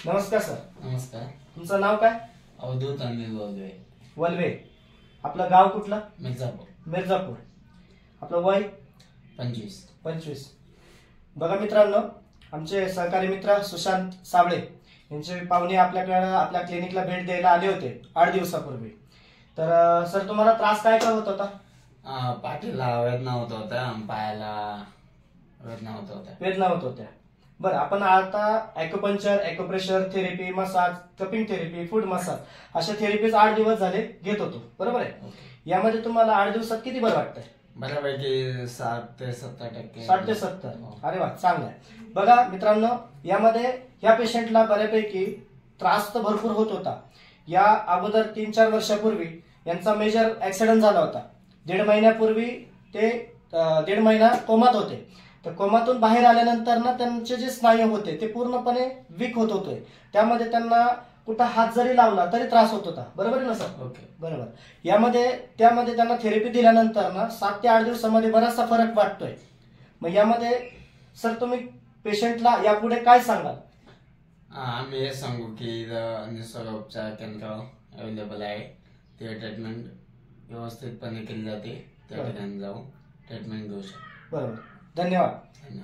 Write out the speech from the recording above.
नमस्कार सर. नमस्कार. तुमचं नाव काय? अवधूत अनिल वलवे. वलवे. आपलं गाव कुठलं? मिर्जापूर. मिर्जापूर. आपलं वय? 25. बघा मित्रांनो, आमचे सहकारी मित्र सुशांत साबळे यांचे पाहुणे आपल्याकडे आपल्या क्लिनिकला भेट द्यायला आले होते 8 दिवसापूर्वी. तर सर तुम्हाला त्रास काय काय होत होता? पाठीला वेदना होत होत्या, पायाला वेदना होत होत्या. बरं, आपण आता acupuncture, acupressure therapy, massage, cupping therapy, food massage अशा थेरपीज 8 दिवस झाले घेत होतो, बरोबर आहे? यामध्ये तुम्हाला 8 दिवसात किती बरं वाटतंय? बऱ्यापैकी 60 ते 70%. 60 ते 70. अरे वा, चांगलं आहे. बघा मित्रांनो, यामध्ये या पेशंटला बऱ्यापैकी त्रास तर भरपूर होत होता. या अगोदर 3-4 वर्षापूर्वी यांचा मेजर ऍक्सिडेंट झाला होता. 1.5 महिन्यापूर्वी ते 1.5 महिना कोमात होते. तर कोमातून बाहेर आल्यानंतर ना त्यांचे जे स्नायू होते ते पूर्णपणे वीक होत होते. त्यामध्ये त्यांना कुठं हात जरी लावला तरी त्रास होत होता, बरोबर आहे ना सर? ओके. बरोबर. त्यामध्ये त्यांना थेरपी दिल्यानंतर ना 7 ते 8 दिवसामध्ये बराचसा फरक वाटतोय. मग यामध्ये सर तुम्ही पेशंटला यापुढे काय सांगाल? आम्ही हे सांगू की निसर्ग उपचार केंद्र अवेलेबल आहे. ते ट्रीटमेंट व्यवस्थितपणे केली जाते. त्या ठिकाणी जाऊन ट्रीटमेंट घेऊ शकतो. बरोबर. धन्यवाद.